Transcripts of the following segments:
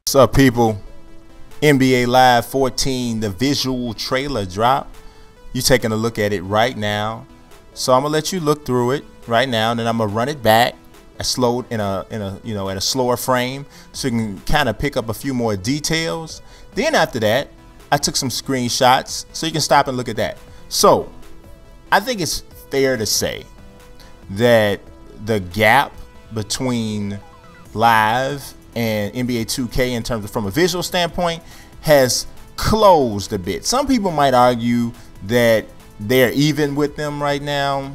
What's up, people? NBA Live 14, the visual trailer drop. You taking a look at it right now. So I'm gonna let you look through it right now, and then I'm gonna run it back at a slower frame, so you can kind of pick up a few more details. Then after that, I took some screenshots, so you can stop and look at that. So I think it's fair to say that the gap between Live and NBA 2K in terms of from a visual standpoint has closed a bit. Some people might argue that they're even with them right now.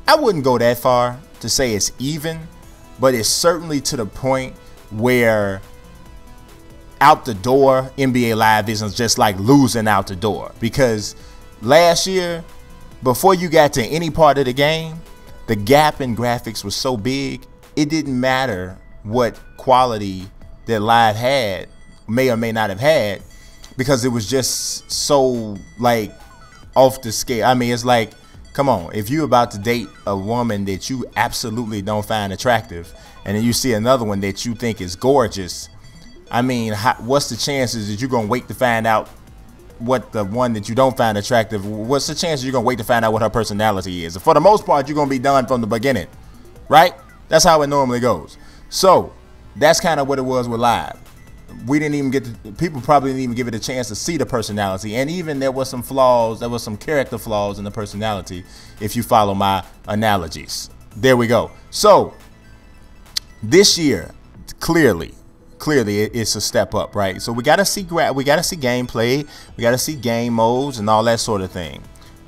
I wouldn't go that far to say it's even, but it's certainly to the point where out the door, NBA Live isn't just like losing out the door. Because last year, before you got to any part of the game, the gap in graphics was so big, it didn't matter what quality that Live had, may or may not have had, because it was just so like off the scale. I mean, it's like, come on, if you're about to date a woman that you absolutely don't find attractive, and then you see another one that you think is gorgeous, I mean, what's the chances that you're gonna wait to find out what the one that you don't find attractive, what's the chances you're gonna wait to find out what her personality is? For the most part, you're gonna be done from the beginning, right? That's how it normally goes. So that's kind of what it was with Live. We didn't even get to, people probably didn't even give it a chance to see the personality, and even there was some flaws, there was some character flaws in the personality, if you follow my analogies. There we go. So this year, clearly it's a step up, right? So we gotta see gameplay, we gotta see game modes and all that sort of thing.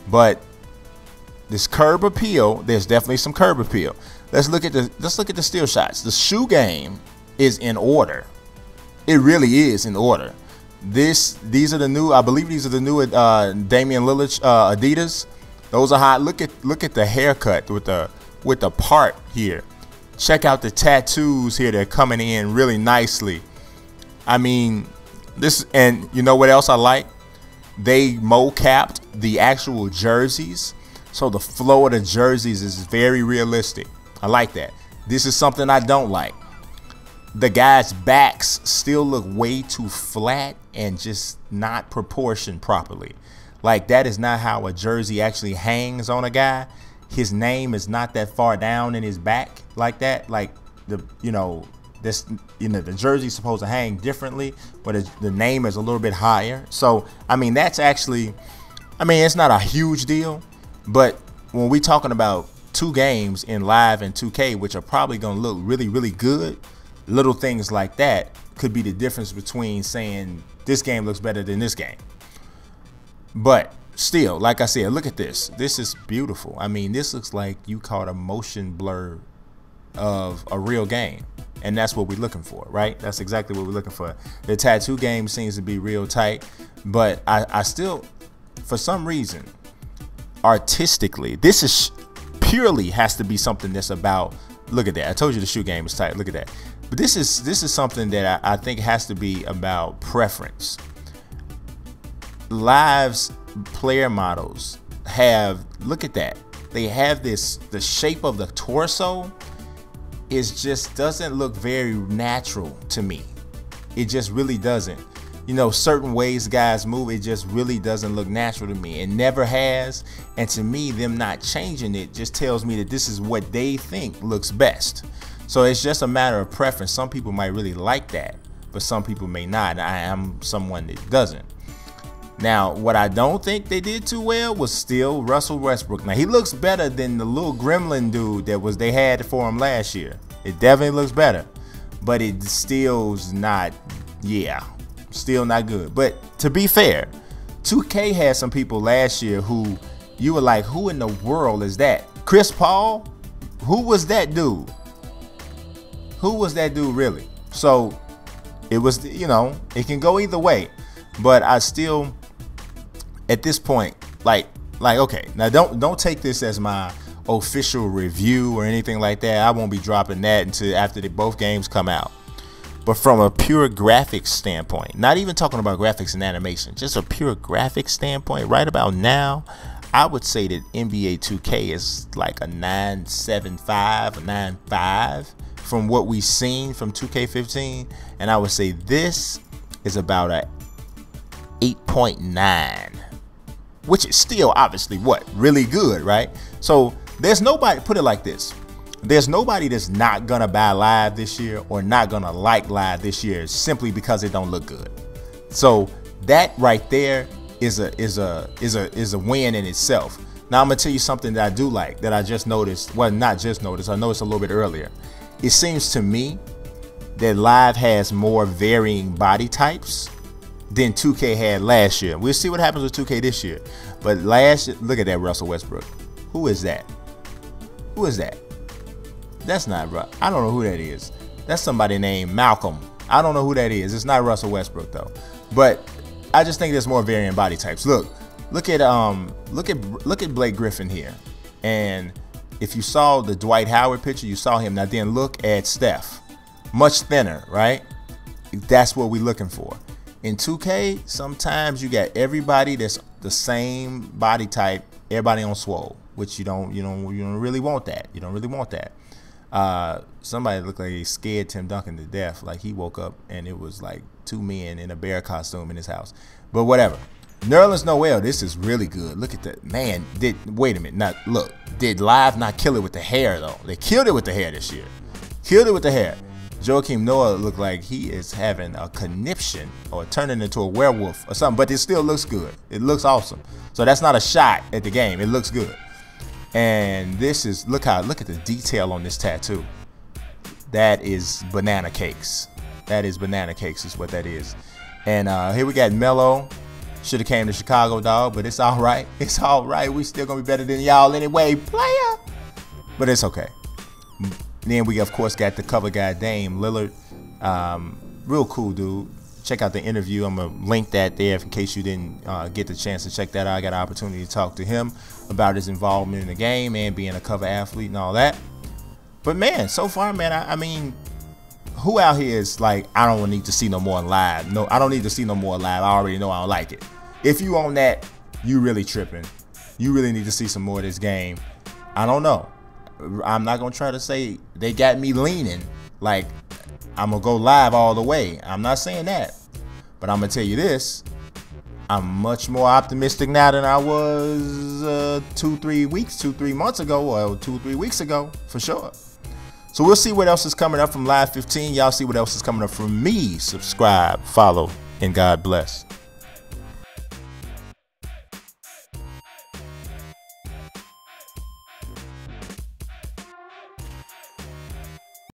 But this curb appeal, there's definitely some curb appeal. Let's look at the still shots. The shoe game is in order. It really is in order. These are the new, I believe these are the new Damian Lillard Adidas. Those are hot. Look at the haircut with the part here. Check out the tattoos here. They're coming in really nicely. I mean, and you know what else I like? They mo-capped the actual jerseys, so the flow of the jerseys is very realistic. I like that. This is something I don't like. The guys' backs still look way too flat and just not proportioned properly. Like, that is not how a jersey actually hangs on a guy. His name is not that far down in his back like that. Like, the jersey's supposed to hang differently, but the name is a little bit higher. So I mean, that's actually, I mean, it's not a huge deal, but when we talking about two games in Live and 2K, which are probably going to look really, really good, little things like that could be the difference between saying this game looks better than this game. But still, like I said, look at this. This is beautiful. I mean, this looks like you caught a motion blur of a real game, and that's what we're looking for, right? That's exactly what we're looking for. The tattoo game seems to be real tight, but I still, for some reason, artistically, this is purely has to be something that's about, look at that. I told you the shoe game is tight. Look at that. But this is something that I think has to be about preference. Live's player models have, look at that. They have this, the shape of the torso is just doesn't look very natural to me. It just really doesn't. You know, certain ways guys move, it just really doesn't look natural to me. It never has. And to me, them not changing it just tells me that this is what they think looks best. So it's just a matter of preference. Some people might really like that, but some people may not. I am someone that doesn't. Now, what I don't think they did too well was still Russell Westbrook. Now, he looks better than the little gremlin dude that they had for him last year. It definitely looks better, but it still's not, still not good. But to be fair, 2K had some people last year who you were like, who in the world is that? Chris Paul? Who was that dude? Who was that dude really? So it was, you know, it can go either way. But I still, at this point, like okay, now don't take this as my official review or anything like that. I won't be dropping that until after both games come out. But from a pure graphics standpoint, not even talking about graphics and animation, just a pure graphics standpoint, right about now, I would say that NBA 2K is like a 9.75, a 9.5 from what we've seen from 2K15, and I would say this is about a 8.9, which is still obviously what, really good, right? So there's nobody, put it like this, there's nobody that's not gonna buy live this year or not gonna like live this year simply because it don't look good. So that right there is a win in itself. Now I'm gonna tell you something that I do like, that I just noticed, well, not just noticed, I noticed a little bit earlier. It seems to me that live has more varying body types than 2K had last year. We'll see what happens with 2K this year. But last year, look at that Russell Westbrook. Who is that? Who is that? That's not, I don't know who that is. That's somebody named Malcolm. I don't know who that is. It's not Russell Westbrook though. But I just think there's more varying body types. Look at Blake Griffin here. And if you saw the Dwight Howard picture, you saw him. Now then look at Steph. Much thinner, right? That's what we're looking for. In 2K, sometimes you got everybody that's the same body type, everybody on swole, which you don't really want that. You don't really want that. Somebody looked like he scared Tim Duncan to death. Like he woke up and it was like two men in a bear costume in his house. But whatever. Nerlens Noel, this is really good. Look at that. Man, wait a minute. Now, look, did live not kill it with the hair, though? They killed it with the hair this year. Killed it with the hair. Joakim Noah looked like he is having a conniption or turning into a werewolf or something, but it still looks good. It looks awesome. So that's not a shot at the game. It looks good. And this is, look at the detail on this tattoo. That is banana cakes. That is banana cakes is what that is. And here we got Melo. Should have came to Chicago, dog, but it's all right. It's all right. We still gonna be better than y'all anyway, player. But it's okay. Then we of course got the cover guy Dame Lillard. Real cool dude. Check out the interview. I'm gonna link that there in case you didn't get the chance to check that out. I got an opportunity to talk to him about his involvement in the game and being a cover athlete and all that. But man, so far, man, I mean, who out here is like, I don't need to see no more live. No, I don't need to see no more live. I already know I don't like it. If you on that, you really tripping. You really need to see some more of this game. I don't know. I'm not gonna try to say they got me leaning like I'm gonna go live all the way. I'm not saying that, but I'm gonna tell you this: I'm much more optimistic now than I was 2-3 months ago, or 2-3 weeks ago, for sure. So we'll see what else is coming up from Live 15. Y'all see what else is coming up from me. Subscribe, follow, and God bless.